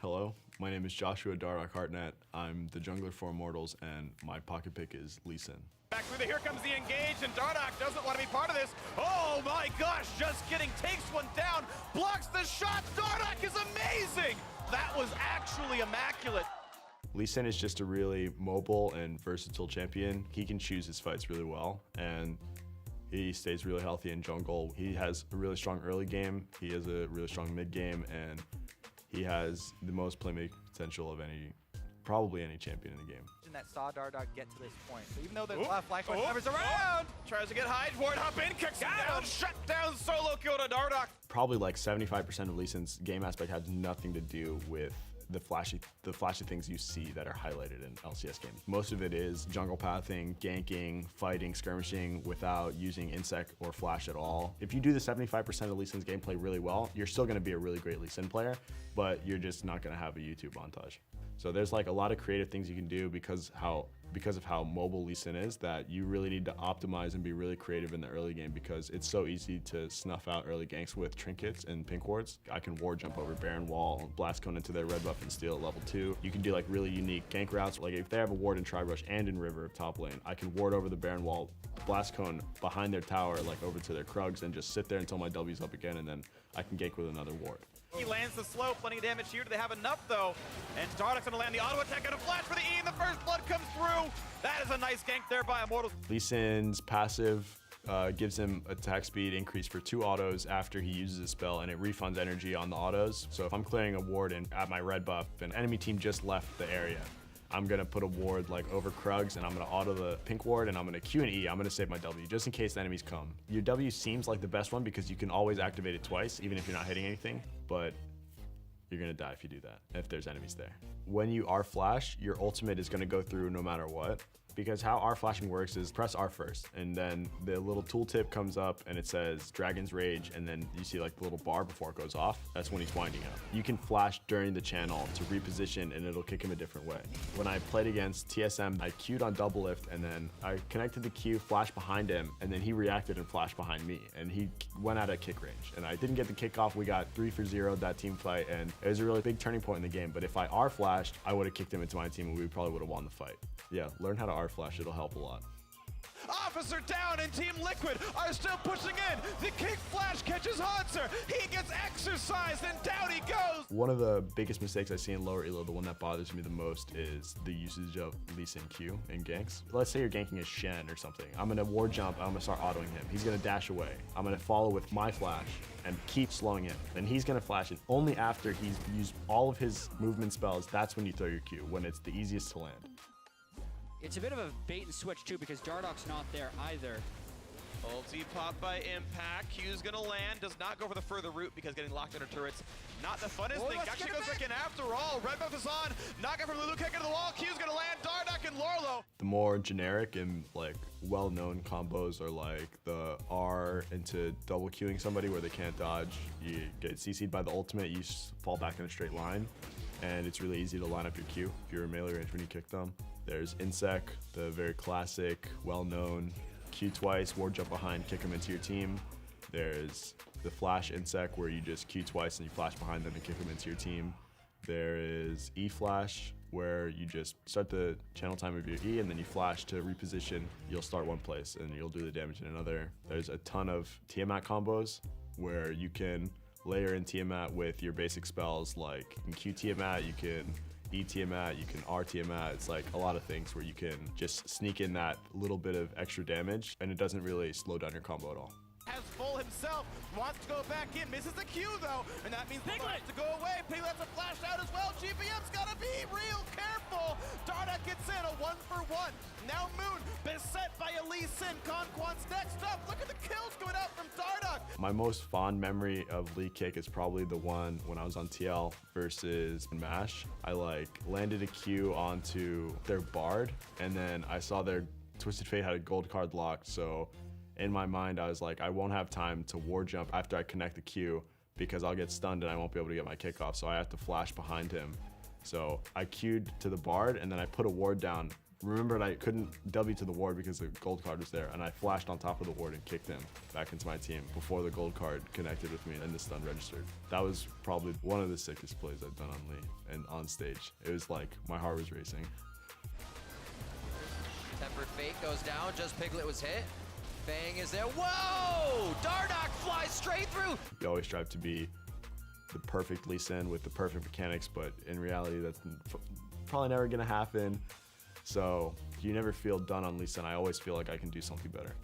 Hello, my name is Joshua Dardoch Hartnett. I'm the jungler for Immortals, and my pocket pick is Lee Sin. Back through the, here comes the engage, and Dardoch doesn't want to be part of this. Oh my gosh, just kidding, takes one down, blocks the shot. Dardoch is amazing. That was actually immaculate. Lee Sin is just a really mobile and versatile champion. He can choose his fights really well, and he stays really healthy in jungle. He has a really strong early game, he has a really strong mid game, and he has the most playmaking potential of probably any champion in the game. That saw Dardoch get to this point. So even though there's a lot of flashpoint covers around, tries to get high, board hop in, kicks him down, shut down, solo kill to Dardoch. Probably like 75% of Lee Sin's game aspect has nothing to do with the flashy things you see that are highlighted in LCS games. Most of it is jungle pathing, ganking, fighting, skirmishing without using insect or flash at all. If you do the 75% of Lee Sin's gameplay really well, you're still gonna be a really great Lee Sin player, but you're just not gonna have a YouTube montage. So there's like a lot of creative things you can do because of how mobile Lee Sin is, that you really need to optimize and be really creative in the early game, because it's so easy to snuff out early ganks with trinkets and pink wards. I can ward jump over Baron Wall, blast cone into their red buff and steal at level 2. You can do like really unique gank routes. Like if they have a ward in Tri-Brush and in River top lane, I can ward over the Baron Wall, blast cone behind their tower, like over to their Krugs, and just sit there until my W's up again, and then I can gank with another ward. He lands the slow, plenty of damage here. Do they have enough though? And Dardoch's gonna land the auto attack, gonna flash for the E, and the first blood comes through. That is a nice gank there by Immortals. Lee Sin's passive gives him attack speed increase for 2 autos after he uses a spell, and it refunds energy on the autos. So if I'm clearing a ward and at my red buff, and enemy team just left the area, I'm gonna put a ward like over Krugs, and I'm gonna auto the pink ward, and I'm gonna Q and E. I'm gonna save my W just in case the enemies come. Your W seems like the best one because you can always activate it twice, even if you're not hitting anything, but you're gonna die if you do that, if there's enemies there. When you R flash, your ultimate is gonna go through no matter what, because how R flashing works is press R first, and then the little tooltip comes up and it says Dragon's Rage, and then you see like the little bar before it goes off. That's when he's winding up. You can flash during the channel to reposition, and it'll kick him a different way. When I played against TSM, I Q'd on double lift, and then I connected the Q, flashed behind him, and then he reacted and flashed behind me, and he went out of kick range. And I didn't get the kickoff. We got 3-for-0 that team fight, and it was a really big turning point in the game. But if I R flashed, I would have kicked him into my team, and we probably would have won the fight. Yeah, learn how to R flash, it'll help a lot. Officer down, and Team Liquid are still pushing in. The kick flash catches Hanser. He gets exercised, and down he goes. One of the biggest mistakes I see in lower elo, the one that bothers me the most, is the usage of Lee Sin Q in ganks. Let's say you're ganking a Shen or something. I'm gonna ward jump, I'm gonna start autoing him. He's gonna dash away. I'm gonna follow with my flash and keep slowing him. Then he's gonna flash, and only after he's used all of his movement spells, that's when you throw your Q, when it's the easiest to land. It's a bit of a bait and switch too, because Dardoch's not there either. Ulti pop by Impact. Q's gonna land, does not go for the further route because getting locked under turrets, not the funnest thing. Actually goes back in after all. Red buff is on. Knockout from Lulu, kick into the wall. Q's gonna land. Dardoch and Lorlo. The more generic and like well-known combos are like the R into double queuing somebody where they can't dodge. You get CC'd by the ultimate, you fall back in a straight line, and it's really easy to line up your Q if you're in melee range when you kick them. There's Insec, the very classic, well-known Q twice, ward jump behind, kick them into your team. There's the flash Insec, where you just Q twice and you flash behind them and kick them into your team. There is E flash, where you just start the channel time of your E and then you flash to reposition. You'll start one place and you'll do the damage in another. There's a ton of Tiamat combos where you can layer in Tiamat with your basic spells, like you can Q Tiamat, you can E Tiamat, you can R Tiamat. It's like a lot of things where you can just sneak in that little bit of extra damage, and it doesn't really slow down your combo at all. Has full himself, wants to go back in, misses the Q though, and that means Piglet has to go away. Piglet's a flash out as well. GBM's gotta be real careful. Dardoch gets in, a 1-for-1. Now Moon, beset by a Lee Sin. Conquant's next up. Look at the kills going out from Dardoch. My most fond memory of Lee Kick is probably the one when I was on TL versus MASH. I like landed a Q onto their Bard, and then I saw their Twisted Fate had a gold card locked, so in my mind, I was like, I won't have time to ward jump after I connect the Q because I'll get stunned and I won't be able to get my kickoff, so I have to flash behind him. So I Q'd to the Bard, and then I put a ward down remembered I couldn't W to the ward because the gold card was there, and I flashed on top of the ward and kicked him back into my team before the gold card connected with me and the stun registered. That was probably one of the sickest plays I've done on Lee and on stage. It was like my heart was racing. Tempered Fate goes down, just Piglet was hit. Fang is there. Whoa! Dardoch flies straight through! You always strive to be the perfect Lee Sin with the perfect mechanics, but in reality, that's probably never gonna happen. So you never feel done on Lee Sin. I always feel like I can do something better.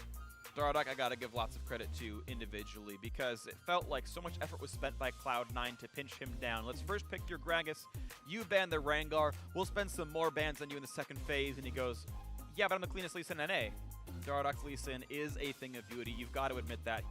Dardoch, I gotta give lots of credit to individually because it felt like so much effort was spent by Cloud9 to pinch him down. Let's first pick your Gragas. You ban the Rengar. We'll spend some more bans on you in the second phase. And he goes, yeah, but I'm the cleanest Lee Sin NA. Dardoch's Lee Sin is a thing of beauty. You've got to admit that.